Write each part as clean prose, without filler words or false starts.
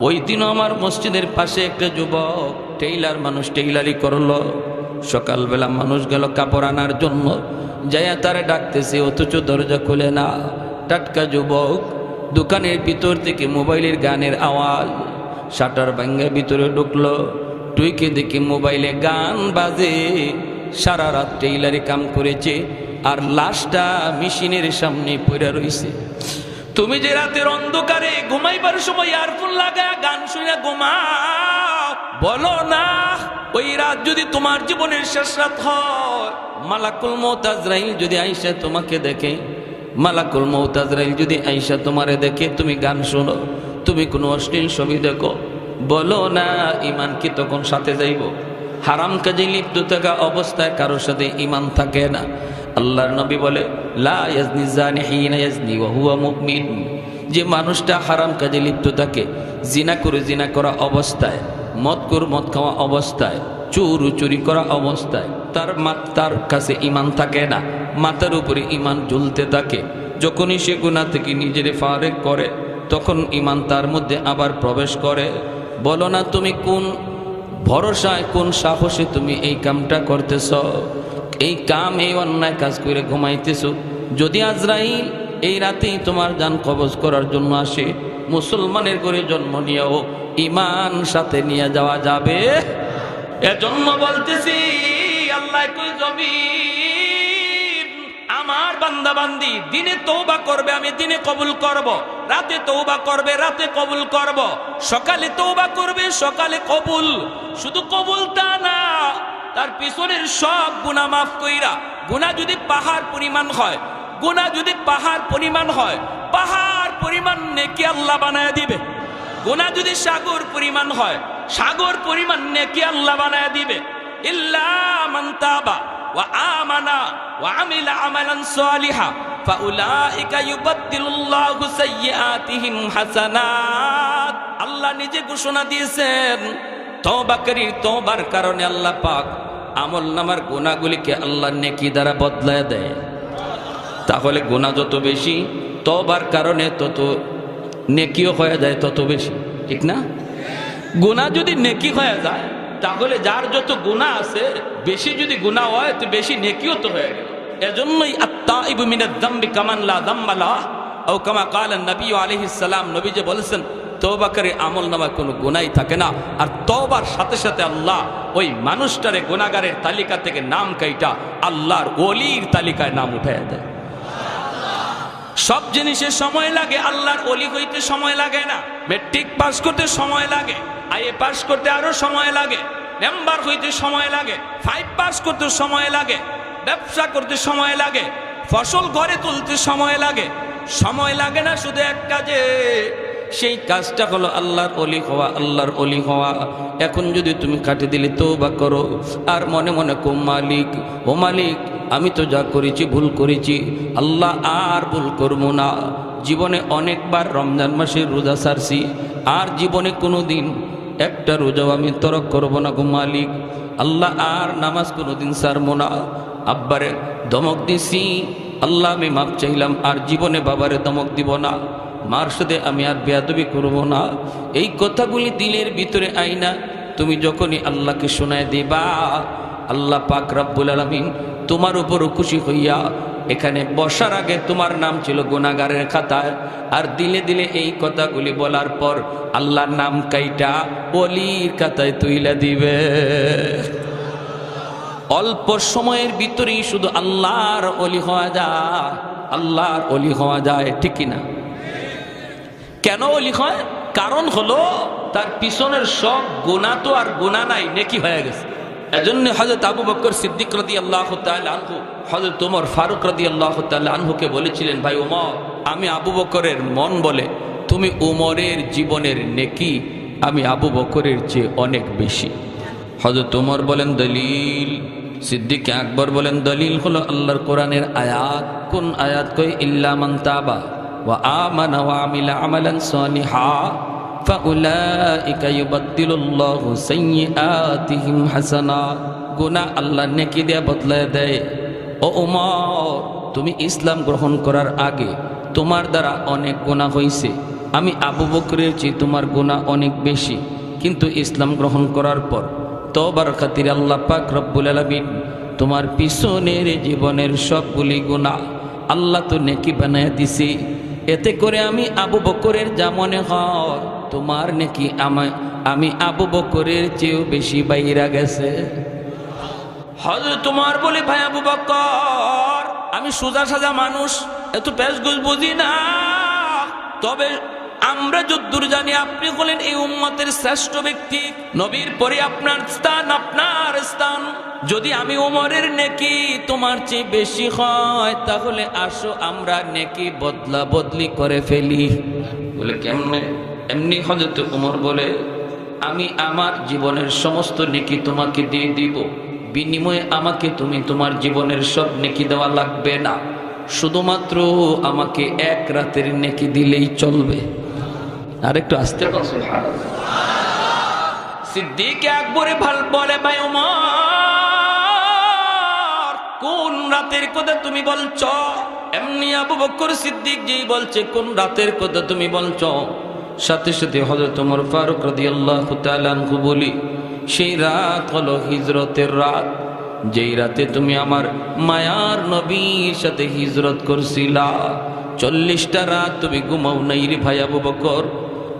ওই দিনও আমার মসজিদের পাশে একটা যুবক টেইলার মানুষ টেইলারি করলো। সকালবেলা মানুষ গেল কাপড় আনার জন্য, যাইয়া তারে ডাকতেছে অথচ দরজা খুলে না। টাটকা যুবক দোকানের ভিতর থেকে মোবাইলের গানের আওয়াজ, শাটার ভাঙ্গা ভিতরে ঢুকলো, টুইকে দেখে মোবাইলে গান বাজে। সারা রাত টেইলারি কাম করেছে আর লাশটা মেশিনের সামনে পড়ে রইছে। তুমি যে রাতের অন্ধকারে ঘুমাইবার সময় ইয়ারফোন লাগায় গান শুনে ঘুমাও, বলো না ওই রাত যদি তোমার জীবনের শেষ রাত হয়, মালাকুল মউত আজরাইল যদি আইসা তোমাকে দেখে, মালাকুল মউত আজরাইল যদি আইসা তোমারে দেখে তুমি গান শোনো, তুমি কোনো অশ্লীল ছবি দেখো, বলো না ইমান কি তখন সাথে যাইব? হারাম কাজে লিপ্ত থাকা অবস্থায় কারোর সাথে ইমান থাকে না। আল্লাহর নবী বলে লা ইয়াজনি জানি হিনা ইয়াজনি ওয়া হুয়া মুমিন, যে মানুষটা হারাম কাজে লিপ্ত থাকে, জিনা করে জিনা করা অবস্থায়, মদ খাওয়া অবস্থায়, চুরি করা অবস্থায় তার কাছে ইমান থাকে না, মাথার উপরে ইমান ঝুলতে থাকে। যখনই সে গুনাহ থেকে নিজেরে ফারেক করে তখন ইমান তার মধ্যে আবার প্রবেশ করে। বলো না তুমি কোন ভরসায় কোন সাহসে তুমি এই কামটা করতেছ, এই কাম এই অন্যায় কাজ করে ঘুমাইতেছ। যদি আজরাইল এই রাতেই তোমার জান কবজ করার জন্য আসে, মুসলমানের করে জন্ম নিয়েও ইমান সাথে নিয়ে যাওয়া যাবে? এজন্য বলতেছি আল্লাহ কই জমিন আমার বান্দা বান্দি দিনে তওবা করবে আমি দিনে কবুল করব, রাতে তওবা করবে রাতে কবুল করব, সকালে তওবা করবে সকালে কবুল। শুধু কবুল তা না, তার পিছনের সব গুনাহ মাফ কইরা, গুনাহ যদি পাহাড় পরিমাণ হয়, গুনাহ যদি পাহাড় পরিমাণ হয়, পাহাড় পরিমাণ নেকি আল্লাহ বানায় দিবে। গুনাহ যদি সাগর পরিমাণ হয়, সাগর পরিমাণ নেকি আল্লাহ বানায় দিবে। ইল্লা মান তাবা ওয়া আমানা ওয়া আমিলা আমালান সালিহা ফাউলাইকা ইউবাদদিলুল্লাহু সাইয়্যাতিহিম হাসানাত। আল্লাহ নিজে ঘোষণা দিয়েছেন তওবাকারীর তওবার কারণে আল্লাহ পাক আমলনামার গুনাহগুলিকে আল্লাহ নেকি দ্বারা বদলায় দেয়। তাহলে গুনাহ যত বেশি, তওবার কারণে তত নেকিও হয়ে যায় তত বেশি, ঠিক না? গুনাহ যদি নেকি হয়ে যায় তাহলে যার যত গুনাহ আছে, বেশি যদি গুনাহ হয় তো বেশি নেকিও তো হয়ে গেল। এজন্যই আত-তাইবু মিনাজ যামবি কামান লা যামবা লাহ, আও কামা ক্বালা নবী আলাইহিস সালাম, নবী যে বলেছেন তওবাকারী আমলনামায় কোনো গুনাহই থাকে না। আর তওবার সাথে সাথে আল্লাহ ওই মানুষটারে গুনাহগারের তালিকা থেকে নাম কাইটা আল্লাহর ওলির তালিকায় নাম উঠায় দেয়। সব জিনিসের সময় লাগে, আল্লাহর ওলি হইতে সময় লাগে না। মেট্রিক পাস করতে সময় লাগে, আইএ পাস করতে আরো সময় লাগে, মেম্বার হইতে সময় লাগে, 5 পাস করতে সময় লাগে, ব্যবসা করতে সময় লাগে, ফসল ঘরে তুলতে সময় লাগে। সময় লাগে না শুধু এক কাজে, সেই কাজটা হলো আল্লাহর ওলি হওয়া, আল্লাহর ওলি হওয়া। এখন যদি তুমি কাটে দিলে তওবা করো আর মনে মনে কো মালিক, ও মালিক আমি তো যা করেছি ভুল করেছি, আল্লাহ আর ভুল করবো না। জীবনে অনেকবার রমজান মাসের রোজা ছাড়ছি, আর জীবনে কোনো দিন একটা রোজাও আমি তরক করবো না গো মালিক। আল্লাহ আর নামাজ কোনোদিন ছাড়বো না। আব্বারে ধমক দিছি, আল্লাহ আমি মাপ চাইলাম, আর জীবনে বাবারে ধমক দিব না, মার সাথে আমি আর বেয়াদবি করবো না। এই কথাগুলি দিলের ভিতরে আইনা তুমি যখনই আল্লাহকে শোনায় দিবা, আল্লাহ পাক রব্বুল আলামিন তোমার উপরও খুশি হইয়া, এখানে বসার আগে তোমার নাম ছিল গুনাহগারের খাতায়, আর দিলে দিলে এই কথাগুলি বলার পর আল্লাহর নাম কাইটা ওলির খাতায় তুইলা দিবে। অল্প সময়ের ভিতরেই শুধু আল্লাহর ওলি হওয়া যায়, আল্লাহর ওলি হওয়া যায়, ঠিক কিনা? কেন ওলি হয়? কারণ হলো তার পিছনের সব গুনাহ তো আর গুনাহ নাই, নেকি হয়ে গেছে। এজন্য হযরত আবু বকর সিদ্দিক রাদিয়াল্লাহু তাআলা আনহু হযরত ওমর ফারুক রাদিয়াল্লাহু তাআলা আনহুকে বলেছিলেন, ভাই ওমর, আমি আবু বকরের মন বলে তুমি ওমরের জীবনের নেকি আমি আবু বকরের চেয়ে অনেক বেশি। হযরত ওমর বলেন দলিল, সিদ্দিক আকবর বলেন দলিল হলো আল্লাহর কোরআনের আয়াত। কোন আয়াত? কই ইল্লা মান তাবা ওয়া আমানা ওয়া আমিলা আমালান সালিহা ফাউলাইকা ইউবাদদিলুল্লাহু সাইয়্যাতিহিম হাসানাত। গুনাহ আল্লাহ নেকি দিয়ে বদলায় দেয়। ও ওমর, তুমি ইসলাম গ্রহণ করার আগে তোমার দ্বারা অনেক গুনাহ হয়েছে, আমি আবু বকরের চেয়ে তোমার গুনাহ অনেক বেশি, কিন্তু ইসলাম গ্রহণ করার পর তওবার খাতিরে আল্লাহ পাক রব্বুল আলামিন তোমার পিছনের জীবনের সবগুলি গুনাহ আল্লাহ তো নেকি বানায় দিছি। এতে করে আমি আবু বকরের যা মনে হয় তোমার নেকি আমি আবু বকরের চেয়েও বেশি বাইরা গেছে। হযরত তোমার বলে, ভাই আবু বকর, আমি সোজা সাজা মানুষ, এত পেশগুজ বুঝি না, তবে আমরা যদ্দূর জানি আপনি হলেন এই উম্মতের শ্রেষ্ঠ ব্যক্তি, নবীর পরে আপনার স্থান। যদি আমি ওমরের নেকি তোমার চেয়ে বেশি হয়, তাহলে আসো আমরা নেকি বদলা বদলি করে ফেলি। বলে কেমনে? এমনি হযরত ওমর বলে, আমি আমার জীবনের সমস্ত নেকি তোমাকে দিয়ে দিব, বিনিময়ে আমাকে তুমি তোমার জীবনের সব নেকি দেওয়া লাগবে না, শুধুমাত্র আমাকে এক রাতের নেকি দিলেই চলবে। আরেকটু আস্তে কথা। সিদ্দিক আকবরে ভাল বলে, ভাই ওমর, কোন রাতের কথা তুমি বলছো? এমনি আবু বকর সিদ্দিক যেই বলছে কোন রাতের কথা তুমি বলছো, সাথে সাথে হযরত ওমর ফারুক রাদিয়াল্লাহু তাআলা আনহু বলি, সেই রাত হলো হিজরতের রাত, যেই রাতে তুমি আমার মায়ার নবীর সাথে হিজরত করছিলা। 40টা রাত তুমি ঘুমাও নাই রে ভাই আবু বকর।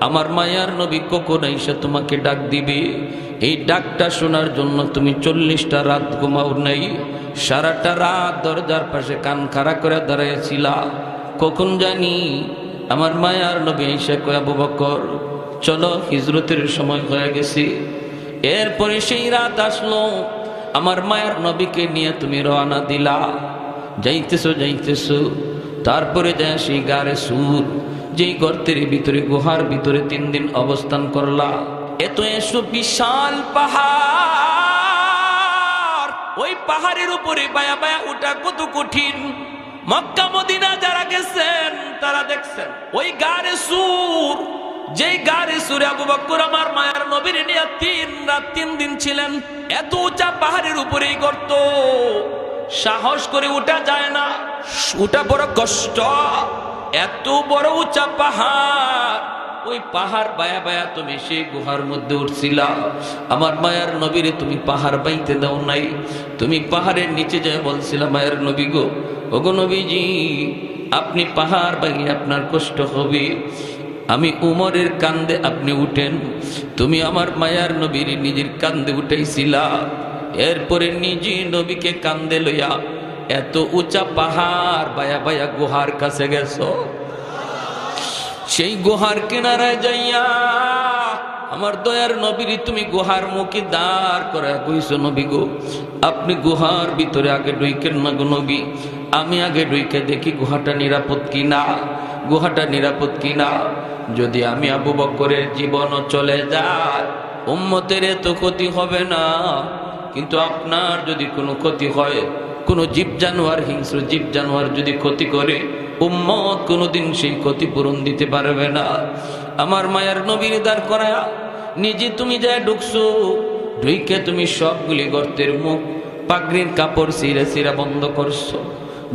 আমার মায়ার নবী কখন আইসা তোমাকে ডাক দিবে, এই ডাকটা শোনার জন্য তুমি 40টা রাত ঘুমাও নাই। সারাটা রাত দরজার পাশে কান খাড়া করে দাঁড়াইছিলা। কখন জানি আমার মায়ার নবী আইসা কয়, আবু বকর চলো, হিজরতের সময় হয়ে গেছে। এরপরে সেই রাত আসলো, আমার মায়ার নবীকে নিয়ে তুমি রওনা দিলা, যাইতেছো। তারপরে যায় সেই গারে সুর, যেই গর্তের ভিতরে গুহার ভিতরে 3 দিন অবস্থান করলা। এসো বিশাল পাহাড়, ওই পাহাড়ের উপরে বায়া বায়া ওঠা কত কঠিন। মক্কা মদিনা যারা গেছেন তারা দেখছেন ওই গারে সুর, যেই গারে সুরে আবু বকর আমার মায়ার নবীর নিয়ে 3 রাত 3 দিন ছিলেন। এত উঁচা পাহাড়ের উপরে গর্ত, সাহস করে ওঠা যায় না, ওটা বড় কষ্ট। এত বড় উঁচা পাহাড়, ওই পাহাড় বায়া বায়া তুমি সেই গুহার মধ্যে উঠছিলা। আমার মায়ার নবীরে তুমি পাহাড় বাইতে দাও নাই, তুমি পাহাড়ের নিচে যায় বলছিলা, মায়ের নবী গো, ওগো নবীজি, আপনি পাহাড় বাইলে আপনার কষ্ট হবে, আমি উমরের কান্দে আপনি উঠেন। তুমি আমার মায়ার নবীর নিজের কান্দে উঠাইছিলা, এরপরে নিজে নবীকে কান্দে লইয়া এত উঁচা পাহাড় বায়া বায়া গুহার কাছে গেছো। সেই গুহার কিনারায় যাইয়া আমার দয়ার নবীর তুমি গুহার মুখে দাঁড় করে কইছো, নবী গো, আপনি গুহার ভিতরে আগে ঢুইকেন না গো নবী, আমি আগে ঢুইকে দেখি গুহাটা নিরাপদ কিনা, গুহাটা নিরাপদ কিনা। যদি আমি আবু বকরের জীবনও চলে যায়, উম্মতের এত ক্ষতি হবে না, কিন্তু আপনার যদি কোনো ক্ষতি হয়, কোনো জীব জানোয়ার, হিংস্র জীব জানোয়ার যদি ক্ষতি করে, উম্মত কোনোদিন সেই ক্ষতিপূরণ দিতে পারবে না। আমার মায়ার নবীর দাঁড় করায়া নিজে তুমি যায় ঢুকছো, ঢুইকে তুমি সবগুলি গর্তের মুখ পাগড়ির কাপড় সিরা সিরা বন্ধ করছো,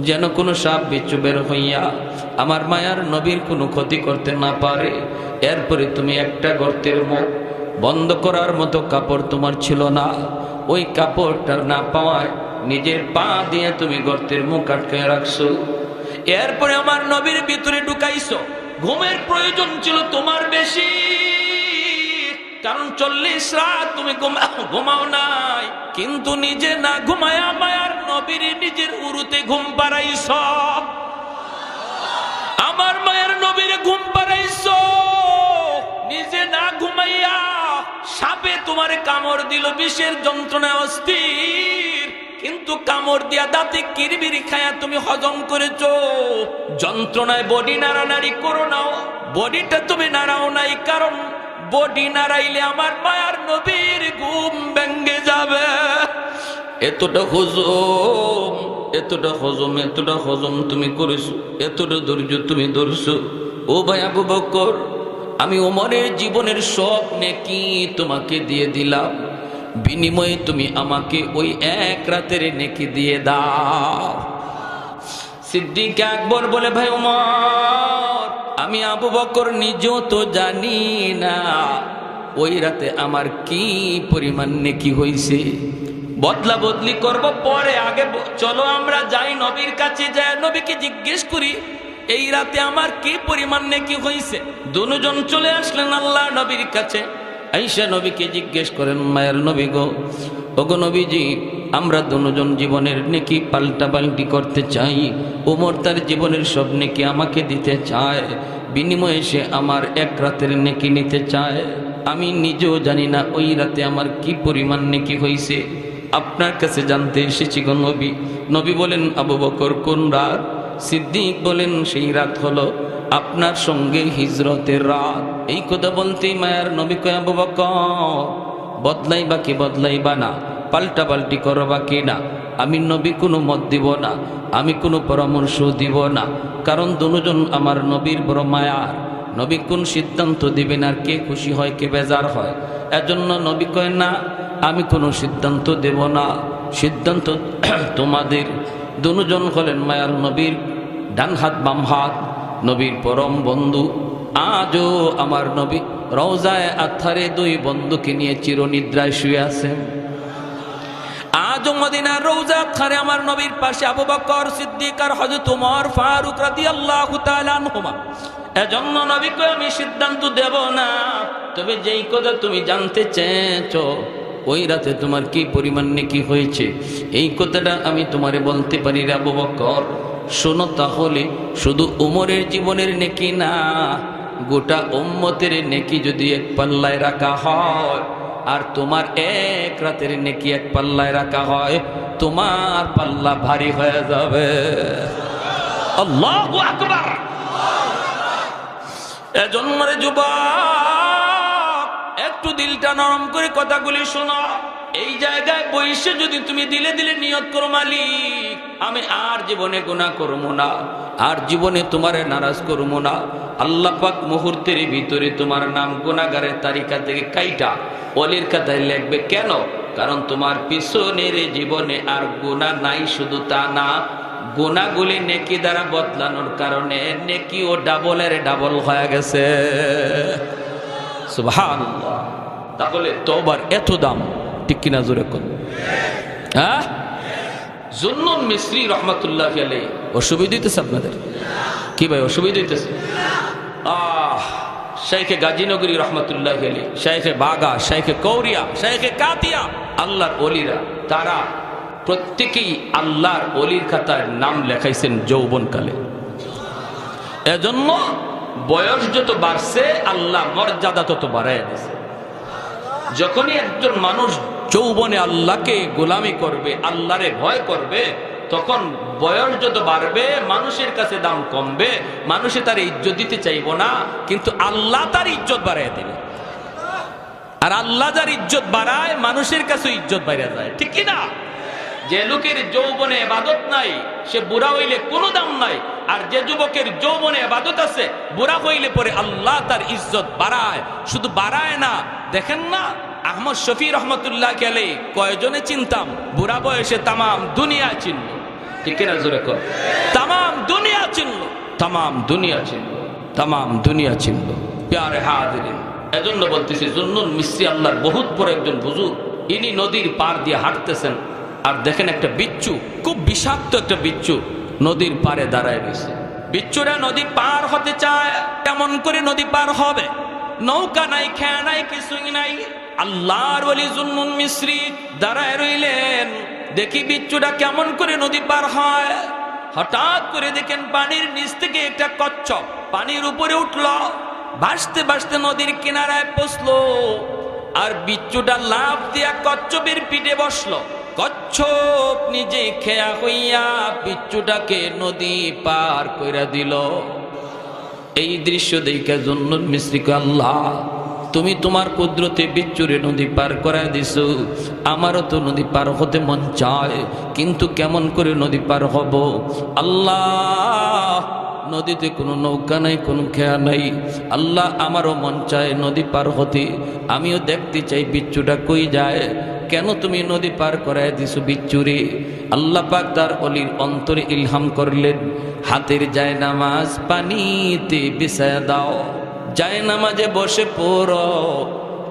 যেন কোনো সাপ বিচ্ছু বের হইয়া আমার মায়ার নবীর কোনো ক্ষতি করতে না পারে। এরপরে তুমি একটা গর্তের মুখ বন্ধ করার মতো কাপড় তোমার ছিল না, ওই কাপড়টা না পাওয়ায় নিজের পা দিয়ে তুমি গর্তের মুখ আটকে রাখছো। এরপরে আমার নবীর ভিতরে ঢুকাইছো। ঘুমের প্রয়োজন ছিল তোমার বেশি, কারণ 40 রাত তুমি ঘুমাও নাই, কিন্তু নিজে না ঘুমায়া মায়ার নবীর নিজের উরুতে ঘুম পাড়াইছ। আমার মায়ের নবীর ঘুম পাড়াইছ, নিজে না ঘুমাইয়া। সাপে তোমার কামড় দিল, বিষের যন্ত্রণা অস্থির, কিন্তু কামড় দিয়া দাঁতে কিরবিরি খায়া তুমি হজম করেছো। যন্ত্রণায় বডি নাড়ানাড়ি করো নাও, বডিটা তুমি নাড়াও নাই, কারণ বডি নাড়াইলে আমার মায়ার নবীর ঘুম ভেঙে যাবে। এতটা হজম, এতটা হজম, এতটা হজম তুমি করেছো, এতটা ধৈর্য তুমি ধরছো। ও ভাই আবু বকর, আমি ওমরের জীবনের সব নেকি তোমাকে দিয়ে দিলাম, বিনিময়ে তুমি আমাকে ওই এক রাতের নেকি দিয়ে দাও। সিদ্দিক আকবর বলে, ভাই ওমর, আমি আবু বকর নিজেও তো জানি না ওই রাতে আমার কি পরিমাণ নেকি হইছে। বদলা বদলি করব পরে, আগে চলো আমরা যাই নবীর কাছে, যাই নবীকে জিজ্ঞেস করি এই রাতে আমার কি পরিমাণ নেকি হইছে। দুজন চলে আসলেন আল্লাহ নবীর কাছে। আয়েশা নবীকে জিজ্ঞেস করেন, মায়ের নবী গো, ওগো নবীজি, আমরা দুজন জীবনের নেকি পাল্টা পাল্টি করতে চাই। ওমর তার জীবনের সব নেকি আমাকে দিতে চায়, বিনিময়ে সে আমার এক রাতের নেকি নিতে চায়। আমি নিজেও জানি না ওই রাতে আমার কি পরিমাণ নেকি হইছে, আপনার কাছে জানতে এসেছি গো নবী। নবী বলেন, আবু বকর কোন রাত? সিদ্দিক বলেন, সেই রাত হলো আপনার সঙ্গে হিজরতের রাত। এই কথা বলতেই মায়ার নবী কয়, আবু বকর বদলাইবা কি বদলাইবা না, পাল্টা পাল্টি করবা কি না? আমি নবী কোনো মত দিব না, আমি কোনো পরামর্শ দিব না, কারণ দুজন আমার নবীর বড় মায়ার। নবী কোন সিদ্ধান্ত দিবেন আর কে খুশি হয় কে বেজার হয়, এজন্য নবী কয় না, আমি কোনো সিদ্ধান্ত দেব না, সিদ্ধান্ত তোমাদের। দুজন হলেন মায়ার নবীর ডান হাত বাম হাত, নবীর পরম বন্ধু। আজও আমার নবী রওজায়ে আতহারে দুই বন্ধুকে নিয়ে চিরনিদ্রায় শুয়ে আছেন। আজও মদিনার রওজা আতহারে আমার নবীর পাশে আবু বকর সিদ্দিক আর হযরত ওমর ফারুক রাদিয়াল্লাহু তাআলা আনহুমা। এজন্য নবী কয়, আমি সিদ্ধান্ত দেব না, তবে যেই কথা তুমি জানতে চেয়েছো ওই রাতে তোমার কি পরিমাণ নেকি হয়েছে, এই কথাটা আমি তোমারে বলতে পারি রে আবু বকর। শোনো তাহলে, শুধু উমরের জীবনের নেকি না, গোটা উম্মতের নেকি যদি এক পাল্লায় রাখা হয় আর তোমার এক রাতের নেকি এক পাল্লায় রাখা হয়, তোমার পাল্লা ভারী হয়ে যাবে। আল্লাহু আকবার। এজন্য রে যুবক, একটু দিলটা নরম করে কথাগুলি শোনো। এই জায়গায় বসে যদি তুমি দিলে দিলে নিয়ত করো, মালিক আমি আর জীবনে গুনাহ করবো না, আর জীবনে তোমারে নারাজ করবো না, আল্লাহ পাক মুহূর্তের ভিতরে তোমার নাম গুনাহগারের তালিকা থেকে কাইটা ওলির খাতায় লিখবে। কেন? কারণ তোমার পিছনের জীবনে আর গুনাহ নাই। শুধু তা না, গুনাহগুলি নেকি দ্বারা বদলানোর কারণে নেকিও ডাবলের ডাবল হয়ে গেছে। সুবহানাল্লাহ। তাহলে তওবার এত দাম, ঠিক কিনা জোরে কোন? হ্যাঁ, জুন্নুন মিসরি রহমাতুল্লাহি আলাইহি। অসুবিধা হইতেছে আপনাদের? কি ভাই অসুবিধা হইতেছে? শাইখে গাজীনগরী রহমাতুল্লাহি আলাইহি, শাইখে বাগা, শাইখে কৌরিয়া, শাইখে কাতিয়া, আল্লাহর ওলিরা, তারা প্রত্যেকেই আল্লাহর ওলির খাতায় নাম লেখাইছেন যৌবনকালে। এজন্য বয়স যত বাড়ছে আল্লাহ মর্যাদা তত বাড়ায় দিয়েছে। যখনই একজন মানুষ যৌবনে আল্লাহকে গোলামি করবে, আল্লাহরে ভয় করবে, তখন বয়স যত বাড়বে মানুষের কাছে দাম কমবে, মানুষে তার ইজ্জত দিতে চাইব না, কিন্তু আল্লাহ তার ইজ্জত বাড়ায় দেবে। আর আল্লাহ যার ইজ্জত বাড়ায় মানুষের কাছে ইজ্জত বাইরে যায়, ঠিক কি না? যে লোকের যৌবনে ইবাদত নাই সে বুড়া হইলে কোনো দাম নাই, আর যে যুবকের যৌবনে ইবাদত আছে বুড়া হইলে পরে আল্লাহ তার ইজ্জত বাড়ায়। শুধু বাড়ায় না, দেখেন না আহমদ শফি রহমতুল্লাহি আলাইহি কয়জনে চিনতাম, বুড়া বয়সে তামাম দুনিয়া চিনল, ঠিক না জোরে কর? তামাম দুনিয়া চিনল, তামাম দুনিয়া চিনল, তামাম দুনিয়া চিনল। প্যারে হাজিরিন, এজন্য বলতেছি জুন্নুন মিসরি আল্লাহর বহুত বড় একজন বুজুর্গ। ইনি নদীর পার দিয়ে হাঁটতেছেন, আর দেখেন একটা বিচ্ছু, খুব বিষাক্ত একটা বিচ্ছু নদীর পারে দাঁড়ায় গেছে। বিচ্ছুরা নদী পার হতে চায়, কেমন করে নদী পার হবে? নৌকা নাই, খেয়া নাই, কিছুই নাই। আল্লাহর ওলি জুন্নুন মিসরি দাঁড়ায় রইলেন, দেখি বিচ্ছুটা কেমন করে নদী পার হয়। হঠাৎ করে দেখেন পানির নিচ থেকে একটা কচ্ছপ পানির উপরে উঠল, ভাসতে ভাসতে নদীর কিনারায় পৌঁছলো, আর বিচ্ছুটা লাফ দিয়া কচ্ছপের পিঠে বসলো। কচ্ছপ নিজে খেয়া হইয়া বিচ্ছুটাকে নদী পার কইরা দিল। এই দৃশ্য দেখে জুন্নুন মিসরি কয়, আল্লাহ তুমি তোমার কুদরতে বিচ্ছুরে নদী পার করায় দিছো, আমারও তো নদী পার হতে মন চায়, কিন্তু কেমন করে নদী পার হব? আল্লাহ নদীতে কোনো নৌকা নাই, কোনো খেয়া নাই। আল্লাহ আমারও মন চায় নদী পার হতে, আমিও দেখতে চাই বিচ্ছুটা কই যায়, কেন তুমি নদী পার করায় দিছো বিচ্ছুরে? আল্লাহ পাক তার অলির অন্তরে ইলহাম করলেন, হাতের জায়নামাজ পানিতে বিছায়া দাও, জায়নামাজে বসে পড়ো,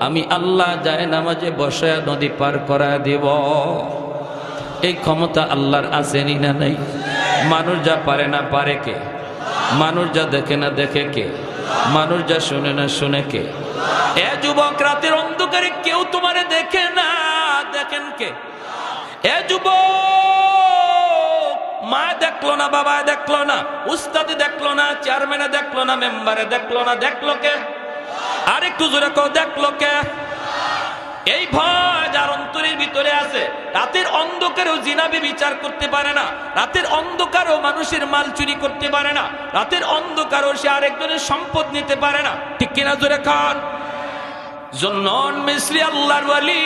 আমি আল্লাহ জায়নামাজে বসে নদী পার করা দেব। এই ক্ষমতা আল্লাহর আসেনি না নাই? মানুষ যা পারে না পারে কে? মানুষ যা দেখে না দেখে কে? মানুষ যা শুনে না শুনে কে? এ যুবক, রাতের অন্ধকারে কেউ তোমারে দেখে না, দেখেন কে? এ যুবক, মা দেখলো না, বাবা দেখলো না, উস্তাদে দেখলো না, চেয়ারম্যানে দেখলো না, মেম্বারে দেখলো না, দেখলো কে? আর একটু জোরে কও, দেখলো কে? এই ভয় যার অন্তরের ভিতরে আছে, রাতের অন্ধকারেও জিনাবি বিচার করতে পারে না, রাতের অন্ধকারেও মানুষের মাল চুরি করতে পারে না, রাতের অন্ধকারেও সে আরেকজনের সম্পদ নিতে পারে না, ঠিক কিনা? জোরে খান। জন্নন মিসরি আল্লাহর ওয়ালি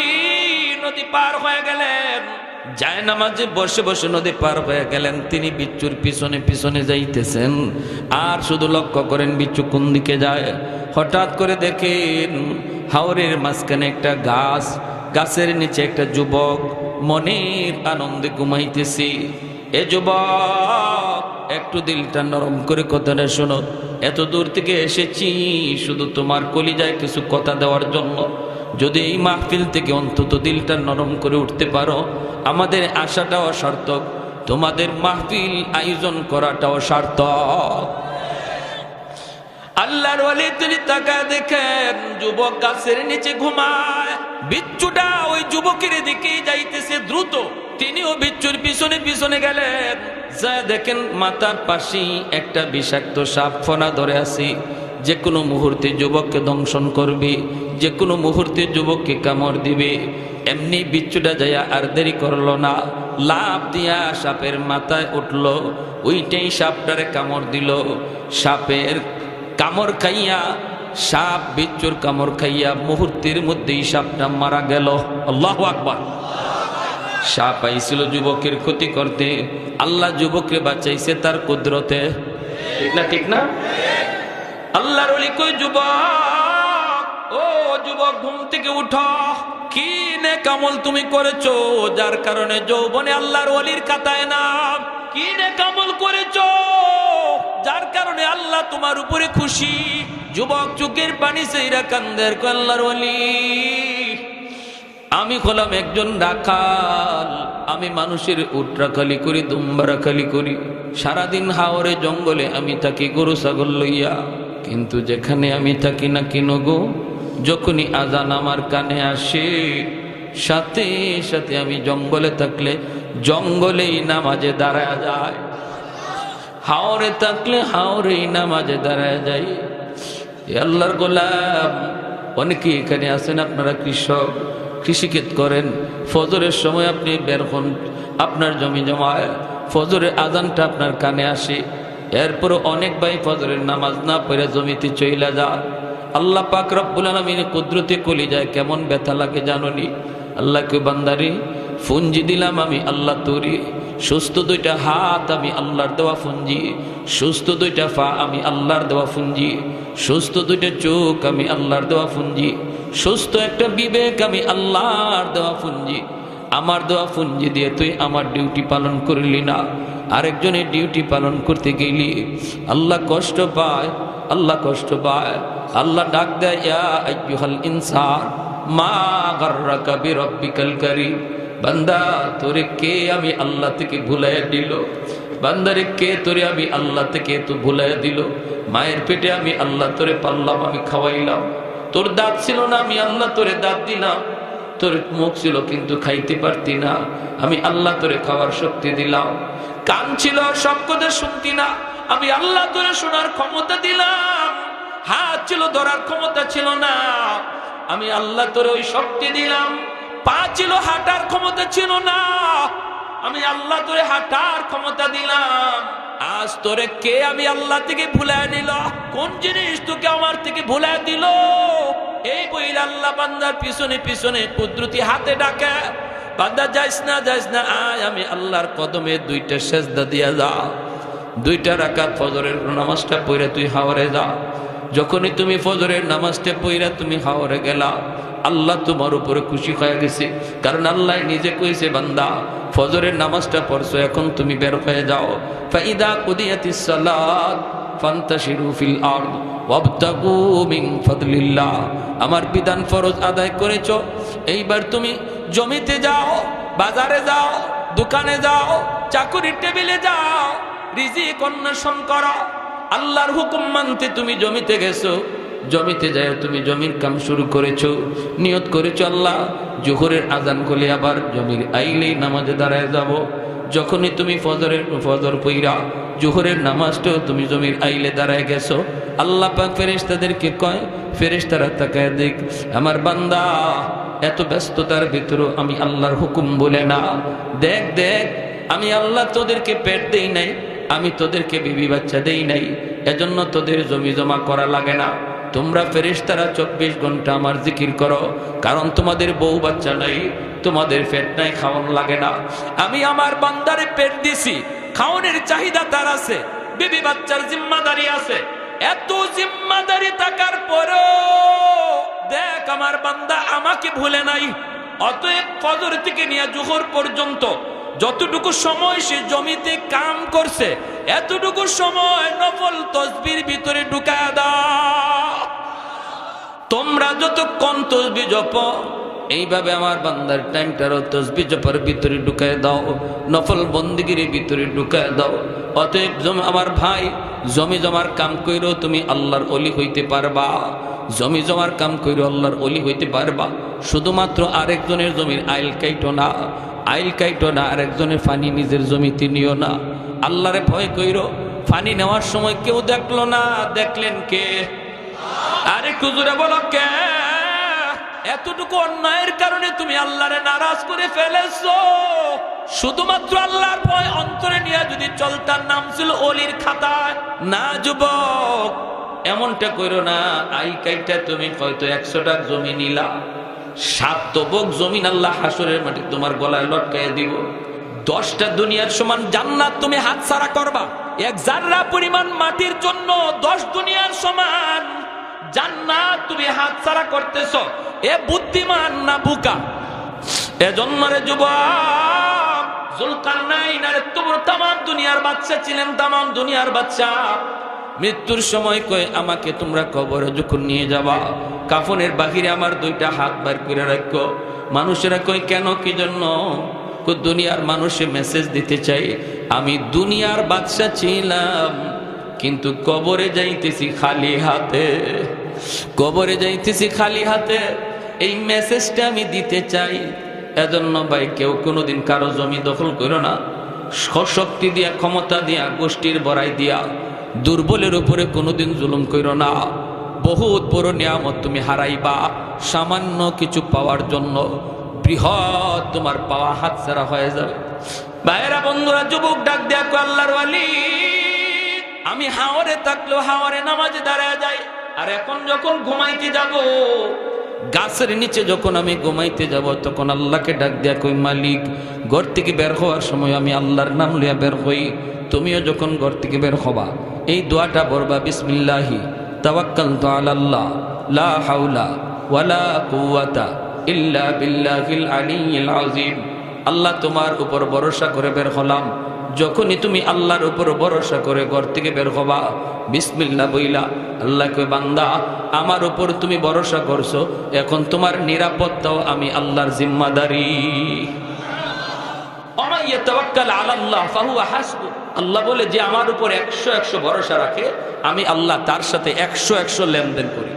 নদী পার হয়ে গেলেন, জায়নামাজে বসে বসে নদী পার হয়ে গেলেন। তিনি বিচ্ছুর পিছনে পিছনে যাইতেছেন, আর শুধু লক্ষ্য করেন বিচ্ছু কোন দিকে যায়। হঠাৎ করে দেখেন হাওরের মাঝখানে একটা গাছ, গাছের নিচে একটা যুবক মনের আনন্দে ঘুমাইতেছে। এ যুবক, একটু দিলটা নরম করে কথাটা শোনো, এত দূর থেকে এসেছি শুধু তোমার কলিজায় কিছু কথা দেওয়ার জন্য। যদি এই মাহফিল থেকে অন্তত দিলটা নরম করে উঠতে পারো, আমাদের আশাটাও সার্থক, তোমাদের মাহফিল আয়োজন করাটাও সার্থক। আল্লাহর ওয়ালি তিনি তাকায় দেখেন যুবক গাছের নিচে ঘুমায়, বিচ্ছুটা ওই যুবকের দিকেই যাইতেছে দ্রুত। তিনিও বিচ্ছুর পিছনে পিছনে গেলেন, যা দেখেন মাথার পাশেই একটা বিষাক্ত সাপ ফনা ধরে আছে, যে কোনো মুহূর্তে যুবককে দংশন করবে, যে কোনো মুহূর্তে যুবককে কামড় দিবে। এমনি বিচ্ছুটা যাইয়া আর দেরি করলো না, লাফ দিয়া সাপের মাথায় উঠল, ওইটাই সাপটারে কামড় দিল। সাপের কামড় খাইয়া, সাপ বিচ্ছুর কামড় খাইয়া মুহূর্তের মধ্যেই সাপটা মারা গেল। আল্লাহু আকবার। সাপ আইছিল যুবকের ক্ষতি করতে, আল্লাহ যুবককে বাঁচাইছে তার কুদরতে, ঠিক না? ঠিক না? আল্লাহর ওলি কই, যুবক, ও যুবক, ঘুম থেকে উঠো। কি নেক আমল তুমি করেছো যার কারণে যৌবনে আল্লাহর ওলির খাতায় নাম? কি নেক আমল করেছো যার কারণে আল্লাহ তোমার উপরে খুশি? যুবক চোখের পানি সেইরা কান্দের, আল্লাহর ওলি, আমি হলাম একজন রাখাল, আমি মানুষের উট রাখালি করি, দুম্বা রাখালি করি, সারাদিন হাওরে জঙ্গলে আমি থাকি গরু ছাগল লইয়া। কিন্তু যেখানে আমি থাকি না কেন গো, যখনই আজান আমার কানে আসে, সাথে সাথে আমি জঙ্গলে থাকলে জঙ্গলেই নামাজে দাঁড়ায় যায়, হাওরে থাকলে হাওরেই নামাজে দাঁড়ায় যাই। আল্লাহর গোলাম, অনেকে এখানে আছেন, আপনারা কৃষক, কৃষিক্ষেত করেন, ফজরের সময় আপনি বের হন আপনার জমি জমায়, ফজরের আজানটা আপনার কানে আসে, এরপরও অনেক ভাই ফজরের নামাজ না পড়ে জমিতে চইলা যায়। আল্লাহ পাক রব্বুল আলামিন কুদরতে কলিজায় কেমন ব্যথা লাগে জানোনি? আল্লাহকে, বান্দারে ফুঞ্জি দিলাম আমি আল্লাহ তোরে, সুস্থ দুইটা হাত আমি আল্লাহর দেওয়া ফুঞ্জি, সুস্থ দুইটা পা আমি আল্লাহর দেওয়া ফুঞ্জি, সুস্থ দুইটা চোখ আমি আল্লাহর দেওয়া ফুঞ্জি, সুস্থ একটা বিবেক আমি আল্লাহর দেওয়া ফুঞ্জি। আমার দেওয়া ফুঞ্জি দিয়ে তুই আমার ডিউটি পালন করলি না, আরেকজনের ডিউটি পালন করতে গেলি। আল্লাহ কষ্ট পায়, আল্লাহ কষ্ট পায়। আল্লাহ ডাক দেয়, ইয়া আইয়ুহাল ইনসান মা গাররাকা বিরাব্বিকাল কারীম, বান্দা তোরে কে আমি আল্লাহ থেকে ভুলাইয়া দিল? বান্দারে কে তোরে আমি আল্লাহ থেকে তো ভুলাইয়া দিল? মায়ের পেটে আমি আল্লাহ তোরে পাললাম, আমি খাওয়াইলাম, তোর দাঁত ছিল না, আমি আল্লাহ তোরে দাঁত দিলাম, তোর মুখ ছিল কিন্তু খাইতে পারতি না, আমি আল্লাহ তোরে খাওয়ার শক্তি দিলাম, কান ছিল সব কথা শুনতি না, আমি আল্লাহ তোরে শোনার ক্ষমতা দিলাম, হাত ছিল ধরার ক্ষমতা ছিল না, আমি আল্লাহ তোরে ওই শক্তি দিলাম, পা ছিল হাঁটার ক্ষমতা ছিল না, আমি আল্লাহ তোরে হাঁটার ক্ষমতা দিলাম। আজ তোরে কে আমি আল্লাহ থেকে ভুলায় নিল? কোন জিনিস তোকে আমার থেকে ভুলায় দিল? এই বইল আল্লাহ বান্দার পিছনে পিছনে কুদরতি হাতে ডাকে, বান্দা যাইস না, যাইস না, আয় আমি আল্লাহর কদমে দুইটা সেজদা দিয়া যা। 2টা রাকাত ফজরের নামাজটা পড়ে তুই হাওরে যা। যখনই তুমি ফজরের নামাজটা পড়ে তুমি হাওরে গেলা, আল্লাহ তোমার উপরে খুশি হয়ে গেছে। কারণ আল্লাহ নিজে কইছে, বান্দা ফজরের নামাজটা পড়ছো, এখন তুমি বের হয়ে যাও। ফাইদা কুদিয়াতিস সালাত ফান্তাশিরু ফিল আরদ ওয়াবতাগু মিন ফাদলিল্লাহ। আমার বিধান ফরজ আদায় করেছো, এইবার তুমি জমিতে যাও, বাজারে যাও, দোকানে যাও, চাকরির টেবিলে যাও, রিজিক অন্বেষণ করো। আল্লাহর হুকুম মানতে তুমি জমিতে গেছো, জমিতে যায় তুমি জমির কাম শুরু করেছো, নিয়ত করেছো আল্লাহ জোহরের আজান করলে আবার জমির আইলেই নামাজে দাঁড়ায় যাব। যখনই তুমি ফজর পইরা জোহরের নামাজটাও তুমি জমির আইলে দাঁড়ায় গেছো, আল্লাহ পাক ফেরেশতাদেরকে কয়, ফেরেশতারা তাকায় দেখ আমার বান্দা এত ব্যস্ততার ভিতরে আমি আল্লাহর হুকুম বলে না, দেখ দেখ আমি আল্লাহ তোদেরকে পেট দেই নাই, আমি তোদেরকে বিবি বাচ্চা দেই নাই, এজন্য তোদের জমি জমা করা লাগে না। তোমরা ফেরেশতারা 24 ঘন্টা আমার জিকির করো, কারণ তোমাদের বউ বাচ্চা নাই, তোমাদের পেট নাই, খাওয়ানো লাগে না। আমি আমার বান্দারে পেট দিছি, খাওয়ানোর চাহিদা তার আছে, বিবি বাচ্চার জিম্মাদারি আছে। এত জিম্মাদারি থাকার পরও দেখ আমার বান্দা আমাকে ভুলে নাই। অতএব ফজর থেকে নিয়ে জোহর পর্যন্ত যতটুকু সময় সে জমিতে কাম করছে, এতটুকু সময় নফল তসবির ভিতরে ঢুকায়া দাও। তোমরা যতক্ষণ তসবি জপ, এইভাবে আমার বান্দার টাইমটারও তসবি জপার ভিতরে ঢুকায় দাও, নফল বন্দিগির ভিতরে ঢুকায় দাও। অতএব আমার ভাই, জমি জমার কাম কইরো তুমি আল্লাহর ওলি হইতে পারবা, জমি জমার কাম কইরো আল্লাহর ওলি হইতে পারবা। শুধুমাত্র আরেকজনের জমির আইল কাইটো না, আইল কাইটো না, আরেকজনের ফানি নিজের জমিতে নিও না। আল্লাহরে ভয় কইরো। ফানি নেওয়ার সময় কেউ দেখলো না, দেখলেন কে? আরে কুজুরে বলো কে? এতটুকু অন্যায়ের কারণে তুমি আল্লাহরে নারাজ করে ফেলেছো। শুধুমাত্র আল্লাহর ভয় অন্তরে নিয়ে যদি চলতার, নাম ছিল ওলির খাতায়। না যুবক, এমনটা কইরো না। আই কাইটা তুমি হয়তো 100টা জমি নিলা, 7 তবক জমিন আল্লাহ হাসরের মাটি তোমার গলায় লটকাইয়া দিব। 10টা দুনিয়ার সমান জান্নাত তুমি হাতছাড়া করবা। 1 জাররা পরিমাণ মাটির জন্য 10 দুনিয়ার সমান জান্নাত তুমি হাতছাড়া করতেছো। এ বুদ্ধিমান না বুকা? এজন্য রে যুবক, জুলকারনাইন আরে তোমরা তামাম দুনিয়ার বাদশা ছিলেন, তামাম দুনিয়ার বাদশা। মৃত্যুর সময় কয় আমাকে তোমরা কবরে যখন নিয়ে যাবা, কাফনের বাহিরে আমার 2টা হাত বার করে রাখো। মানুষেরা কয় কেন, কি জন্য? দুনিয়ার মানুষে মেসেজ দিতে চাই, আমি দুনিয়ার বাদশা ছিলাম কিন্তু কবরে যাইতেছি খালি হাতে, কবরে যাইতেছি খালি হাতে। এই মেসেজটা আমি দিতে চাই। এজন্য ভাই, কেউ কোনোদিন কারো জমি দখল করো না। শক্তি দিয়া, ক্ষমতা দিয়া, গোষ্ঠীর বড়াই দিয়া দুর্বলের উপরে কোনোদিন জুলুম করো না। বহুত বড় নিয়ামত তুমি হারাইবা সামান্য কিছু পাওয়ার জন্য। বৃহৎ তোমার পাওয়া হাতছাড়া হয়ে যাবে। ভাইয়েরা, বন্ধুরা, যুবক ডাক দেয়া কো আল্লাহর ওয়ালি, আমি হাওরে থাকলেও হাওরে নামাজে দাঁড়ায় যাই। আর এখন যখন ঘুমাইতে যাব, গাছের নিচে যখন আমি ঘুমাইতে যাব, তখন আল্লাহকে ডাক দেয়া কই মালিক, ঘর থেকে বের হওয়ার সময় আমি আল্লাহর নাম লইয়া বের হই। তুমিও যখন ঘর থেকে বের হবা, এই দোয়াটা পড়বা, বিসমিল্লাহি তাওয়াক্কালতু আলাল্লাহ লা হাওলা ওয়ালা কুওয়াতা ইল্লা বিল্লাহিল আলিয়্যিল আযীম। আল্লাহ তোমার উপর ভরসা করে বের হলাম। যখনই তুমি আল্লাহর উপর ভরসা করে ঘর থেকে বের হবা, বিসমিল্লাহ বইলা আল্লাহ কই, বান্দা আমার উপর তুমি ভরসা করছো, এখন তোমার নিরাপত্তাও আমি আল্লাহর জিম্মাদারি। ওমান ইয়াতাওয়াক্কাল আলাল্লাহ ফাহুয়া হাসবু। আল্লাহ বলে যে আমার উপর 100 ভরসা রাখে, আমি আল্লাহ তার সাথে 100 লেনদেন করি।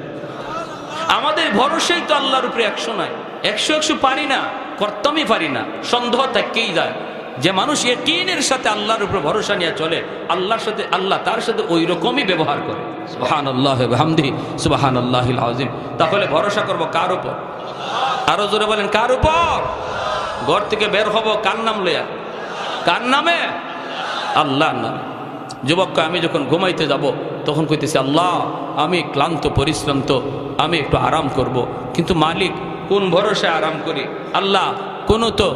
আমাদের ভরসাই তো আল্লাহর উপরে 100 নাই। 100 পারি না, করতেই পারি না, সন্দেহ থাকেই যায়। যে মানুষ ইয়াকিনের সাথে আল্লাহর উপর ভরসা নিয়ে চলে, আল্লাহর সাথে আল্লাহ তার সাথে ওই রকমই ব্যবহার করে। সুবহানাল্লাহি ওয়া বিহামদিহি সুবহানাল্লাহিল আযীম। তাহলে ভরসা করব কার উপর? আরো জোরে বলেন, কার উপর? ঘর থেকে বের হব কার নাম লইয়া? কার নামে? আল্লাহর নামে। যুবক, আমি যখন ঘুমাইতে যাব, তখন কইতেছি আল্লাহ আমি ক্লান্ত পরিশ্রান্ত, আমি একটু আরাম করব। কিন্তু মালিক, কোন ভরসায় আরাম করি? আল্লাহ, কোনো তো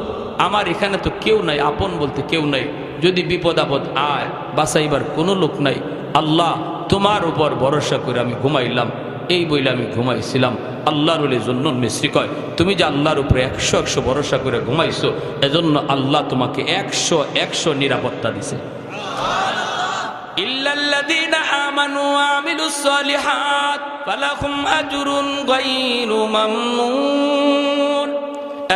আমার এখানে তো কেউ নাই, আপন বলতে কেউ নাই। যদি বিপদ আপদ আয় বাঁচাইবার কোনো লোক নাই, আল্লাহ তোমার উপর ভরসা করে আমি ঘুমাইলাম, এই বইলে আমি ঘুমাইছিলাম। আল্লাহর ওলি জুন্নুন মিসরি কয়, তুমি যে আল্লাহর উপরে 100 ভরসা করে ঘুমাইছো, এজন্য আল্লাহ তোমাকে 100 নিরাপত্তা দিছে। ইল্লাল্লাযীনা আমানু ওয়া আমিলুস সালিহাত ফালাহুম আজরুন গায়রু মামনুন।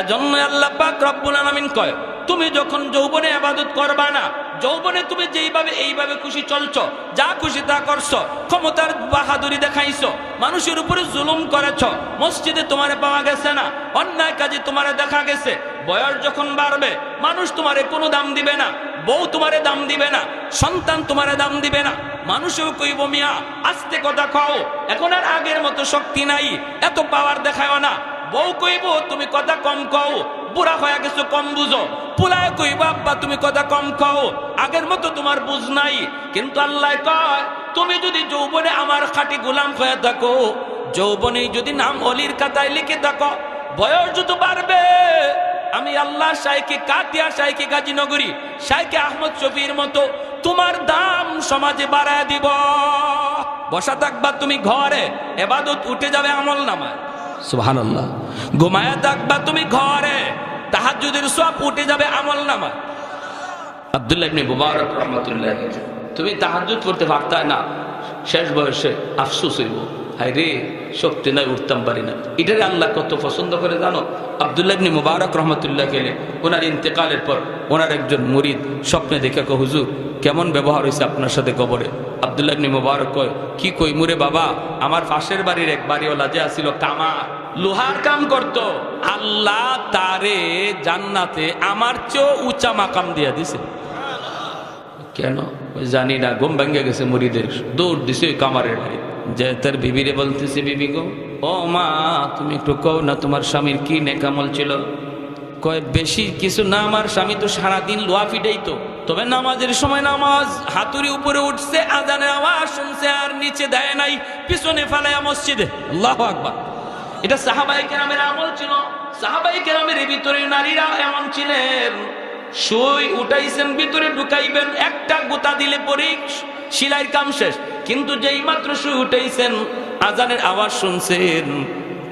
এজন্য আল্লাহ পাক রব্বুল আলামিন কয়, তুমি যখন যৌবনে ইবাদত করবা না, যৌবনে তুমি যেইভাবে এইভাবে খুশি চলছো, যা খুশি তা করছো, ক্ষমতার বাহাদুরি দেখাইছো, মানুষের উপরে জুলুম করেছো, মসজিদে তোমারে পাওয়া গেছে না, অন্যায় কাজে তোমারে দেখা গেছে, বয়স যখন বাড়বে মানুষ তোমারে কোনো দাম দিবে না, বউ তোমারে দাম দিবে না, সন্তান তোমারে দাম দিবে না, মানুষও কইব মিয়া আস্তে কথা খাও, এখন আর আগের মতো শক্তি নাই, এত পাওয়ার দেখাও না, বউ কইব তুমি কথা কম কও, বুড়া হয়ে গেছো কম বুঝো, পুলায় কইব আব্বা তুমি কথা কম কও, আগের মতো তোমার বুঝ নাই। কিন্তু আল্লাহ কয়, তুমি যদি যৌবনে আমার খাঁটি গোলাম হয়ে থাকো, যৌবনে যদি নাম অলির খাতায় লিখে থাকো, বয়স যত বাড়বে আমি আল্লাহ শাইখে কাতিয়া, শাইখে গাজীনগরী, শাইখে আহমদ শফির মতো তোমার দাম সমাজে বাড়ায় দিব। বসা থাকবা তুমি ঘরে, ইবাদত উঠে যাবে আমল নামায়, সুবহানাল্লাহ। ঘুমায়া থাকবা তুমি ঘরে, তাহাজ্জুদের সওয়াব উঠে যাবে আমল নামায়। আব্দুল্লাহ ইবনে মুবারক রাহমাতুল্লাহ, তুমি তাহাজ্জুদ পড়তে পারতা না, শেষ বয়সে আফসোস হইব, হায় রে শক্তি নাই, উঠতাম পারি না। এটারে আল্লাহ কত পছন্দ করে জানো? আব্দুল্লাহ ইবনে মুবারক রাহমাতুল্লাহ গেলে ওনার ইন্তেকালের পর ওনার একজন মুরিদ স্বপ্নে দেখে কয়, হুজুর কেমন ব্যবহার হয়েছে আপনার সাথে কবরে? আব্দুল্লাহ ইবনে মুবারক কয়, কি কই মুরে বাবা, আমার পাশের বাড়ির এক বাড়িওয়ালা যে আসিল কামার, লোহার কাম করত, আল্লাহ তারে জান্নাতে আমার চেয়েও উঁচা মাকাম দিয়া দিছে। কেন জানি না, ঘুম ভেঙে গেছে মুরিদের, দৌড় দিছে ওই কামারের বাড়ি, যে তার বিবিরে বলতেছে, বিবি গো, ও মা তুমি একটু কও না তোমার স্বামীর কি নেকামল ছিল? কয় বেশি কিছু না, আমার স্বামী তো সারাদিন লোহা ফিটাইতো, তবে নামাজের সময় নামাজ হাতুড়ি উপরে উঠছে, আজানের আওয়াজ শুনছে আর নিচে দেয় নাই, পিছনে ফেলায়া মসজিদে। আল্লাহু আকবার। এটা সাহাবায়ে কেরামের আমল ছিল। সাহাবায়ে কেরামের ভিতরে নারীরা এমন ছিলেন, সুই উঠাইছেন ভিতরে ঢুকাইবেন, একটা গোতা দিলে পরে সিলাইয়ের কাম শেষ, কিন্তু যেই মাত্র সুই উঠাইছেন, আজানের আওয়াজ শুনছেন,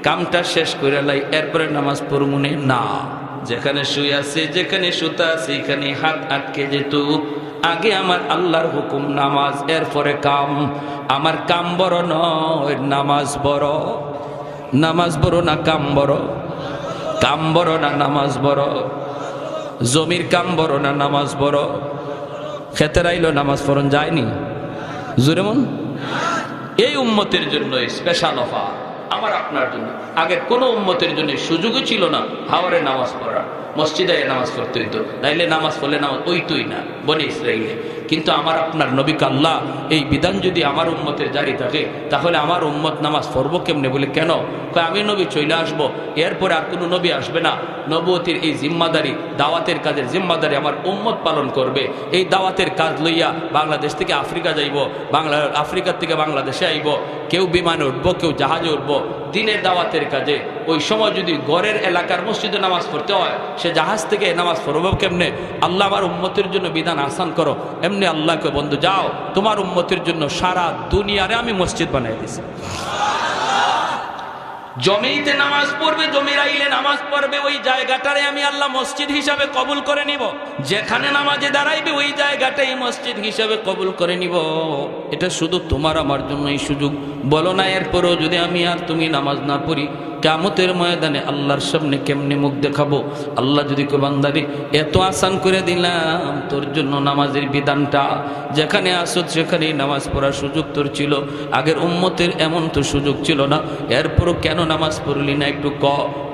কামটা শেষ করে লাই, এরপরে নামাজ পড়মুনে না। যেখানে শুই আছে, যেখানে সুতা আছে, এখানে হাত আটকে যেত। আগে আমার আল্লাহর হুকুম নামাজ, এরপরে কাম। আমার কাম বড় নয়, নামাজ বড়। নামাজ বড় না কাম বড়? কাম বড় না নামাজ বড়? জমির কাম বড় না নামাজ বড়? খেতের আইলো নামাজ পড়ন যায়নি জোরে মন। এই উম্মতের জন্য স্পেশাল অফার, আমার আপনার জন্য। আগের কোন উম্মতের জন্য সুযোগই ছিল না হাওরে নামাজ পড়ার, মসজিদে নামাজ পড়তে হইতো, নাইলে নামাজ পড়লে নামাজ ওইতই না বনে ইসরাইলে। কিন্তু আমার আপনার নবীকে আল্লাহ এই বিধান যদি আমার উম্মতের জারি থাকে, তাহলে আমার উম্মত নামাজ পড়বো কেমনে? বলে কেন? আমি নবী চলে আসবো, এরপরে আর কোনো নবী আসবে না। নবুয়তির এই জিম্মাদারি, দাওয়াতের কাজের জিম্মাদারি আমার উম্মত পালন করবে। এই দাওয়াতের কাজ লইয়া বাংলাদেশ থেকে আফ্রিকা যাইব, আফ্রিকার থেকে বাংলাদেশে আইব, কেউ বিমানে উঠবো, কেউ জাহাজে উঠবো দিনের দাওয়াতের কাজে। ওই সময় যদি গড়ের এলাকার মসজিদে নামাজ পড়তে হয়, সে জাহাজ থেকে নামাজ পড়বো কেমনে? আল্লাহ আমার উম্মতের জন্য বিধান আসান করো। এমনি আল্লাহকে বন্ধু যাও, তোমার উম্মতের জন্য সারা দুনিয়ারে আমি মসজিদ বানাই দিছি। জমিতে নামাজ পড়বে, জমির আইলে নামাজ পড়বে, ওই জায়গাটারে আমি আল্লাহ মসজিদ হিসাবে কবুল করে নিব। যেখানে নামাজে দাঁড়াইবে ওই জায়গাটাই মসজিদ হিসাবে কবুল করে নিব। এটা শুধু তোমার আমার জন্য এই সুযোগ। বলো না এরপরও যদি আমি আর তুমি নামাজ না পড়ি, কিয়ামতের ময়দানে আল্লাহর সামনে কেমনে মুখ দেখাবো? আল্লাহ যদি কো বান্দারে এত আসান করে দিলাম তোর জন্য নামাজের বিধানটা, যেখানে আসত সেখানেই নামাজ পড়ার সুযোগ তোর ছিল, আগের উম্মতের এমন তো সুযোগ ছিল না, এরপরও কেন নামাজ পড়লি না? একটু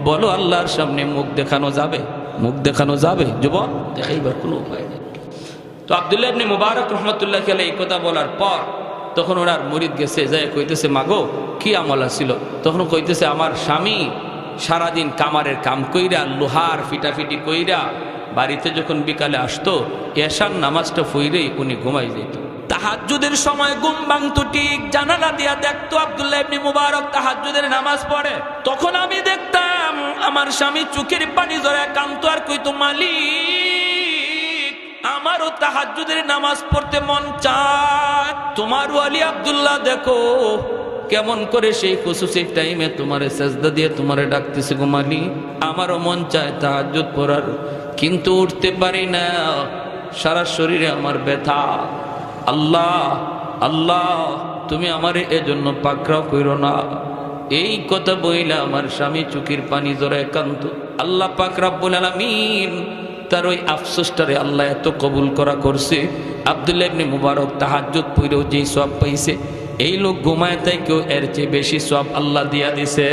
বলো। আল্লাহর সামনে মুখ দেখানো যাবে? মুখ দেখানো যাবে যুবক? দেখাইবার কোনো উপায় নেই। তো আব্দুল্লাহ ইবনে মুবারক রাহমাতুল্লাহ আলাইহি এই কথা বলার পর তখন ওনার মুরিদ গেছে, যায় কইতেছে, মাগো কি আমল ছিল? তখন কইতেছে, আমার স্বামী সারাদিন কামারের কাম কইরা, লোহার ফিটাফিটি কইরা বাড়িতে যখন বিকালে আসতো, এশার নামাজটা পড়লেই উনি ঘুমাই যেত। তাহাজ্জুদের সময় ঘুম ভাঙতো ঠিক, জানালা দিয়া দেখতো আব্দুল্লাহ ইবনে মুবারক তাহাজ্জুদের নামাজ পড়ে। তখন আমি দেখতাম আমার স্বামী চোখের পানি ধরে কাঁদতো আর কইতো, মালিক আমারও তাহাজ্জুদের নামাজ পড়তে মন চায়। তোমার ওয়ালি আব্দুল্লাহ দেখো কেমন করে সেই খুশুসি টাইমে তোমারে সেজদা দিয়ে তোমারে ডাকতেছে গো মালিক। আমারও মন চায় তাহাজ্জুদ পড়ার, কিন্তু উঠতে পারি না, সারা শরীরে আমার ব্যথা। আল্লাহ আল্লাহ তুমি আমারে এজন্য পাকড়াও কইরো না। এই কথা বইলা আমার স্বামী চোখের পানি জড়ায় কান্ত। আল্লাহ পাক রব্বুল আলামিন তার ওই আফসোসটারে আল্লাহ এত কবুল করা করছে। আব্দুল্লাহ ইবনে মুবারক তাহাজ্জুদ পড়েও যেই সওয়াব পাইছে, এই লোক ঘুমায় তাই কেউ এর চেয়ে বেশি সওয়াব আল্লাহ দিয়া দিছে।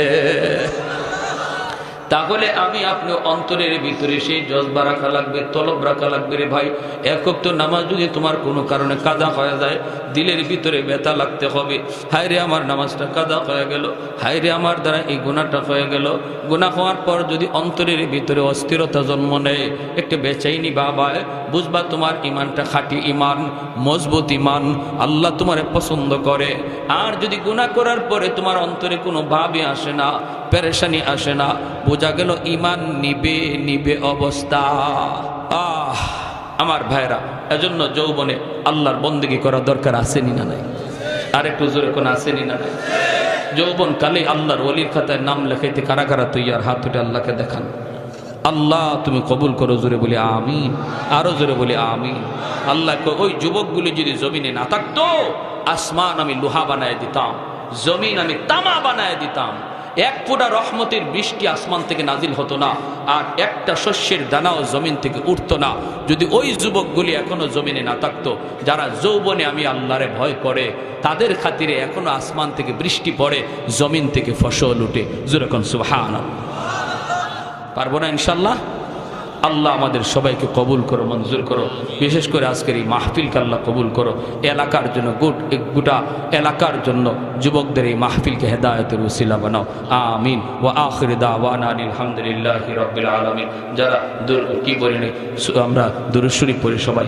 তাহলে আমি আপনি অন্তরের ভিতরে সেই জজবা রাখা লাগবে, তলব রাখা লাগবে। রে ভাই, এক ওয়াক্ত নামাজ যদি তোমার কোনো কারণে কাদা হয়ে যায়, দিলের ভিতরে ব্যথা লাগতে হবে। হায় রে আমার নামাজটা কাদা হয়ে গেল, হায় রে আমার দ্বারা এই গুনাহটা হয়ে গেল। গুনাহ হওয়ার পর যদি অন্তরের ভিতরে অস্থিরতা জন্ম নেয়, একটু বেচাইনি বাবায়, বুঝবা তোমার ইমানটা খাঁটি ইমান, মজবুত ইমান, আল্লাহ তোমারে পছন্দ করে। আর যদি গুনাহ করার পরে তোমার অন্তরে কোনো ভাবই আসে না, পেরেশানি আসে না, বোঝা গেল ইমান নিবে নিবে অবস্থা। আমার ভাইরা, এজন্য যৌবনে আল্লাহর বন্দেগী করা দরকার আসেনি না নাই? আর একটু জোরে কোন আসেনি না নাই? যৌবন কালে আল্লাহর ওলির খাতায় নাম লেখাইতে কারা কারা তৈয়ার? হাত উঠে আল্লাহকে দেখান। আল্লাহ তুমি কবুল করো, জোরে বলি আমিন, আরো জোরে বলি আমিন। আল্লাহ ওই যুবকগুলি যদি জমিনে না থাকতো, আসমান আমি লোহা বানায় দিতাম, জমিন আমি তামা বানায় দিতাম। এক ফোঁটা রহমতের বৃষ্টি আসমান থেকে নাজিল হতো না, আর একটা শস্যের দানাও জমিন থেকে উঠতো না, যদি ওই যুবকগুলি এখনো জমিনে না থাকতো। যারা যৌবনে আমি আল্লাহরে ভয় করে, তাদের খাতিরে এখনো আসমান থেকে বৃষ্টি পড়ে, জমিন থেকে ফসল উঠে। যেরকম সুবহানাল্লাহ। পারবো না ইনশাল্লাহ? আল্লাহ আমাদের সবাইকে কবুল করো, মঞ্জুর করো। বিশেষ করে আজকের এই মাহফিলকে আল্লাহ কবুল করো। এলাকার জন্য গোটা এলাকার জন্য যুবকদের এই মাহফিলকে হেদায়েতের উসিলা বানাও, আমিন। ওয়া আখির দাওয়ানা আলহামদুলিল্লাহি রাব্বিল আলামিন। যারা কি বলিনি আমরা দুরূদ শরীফ পড়ি সবাই।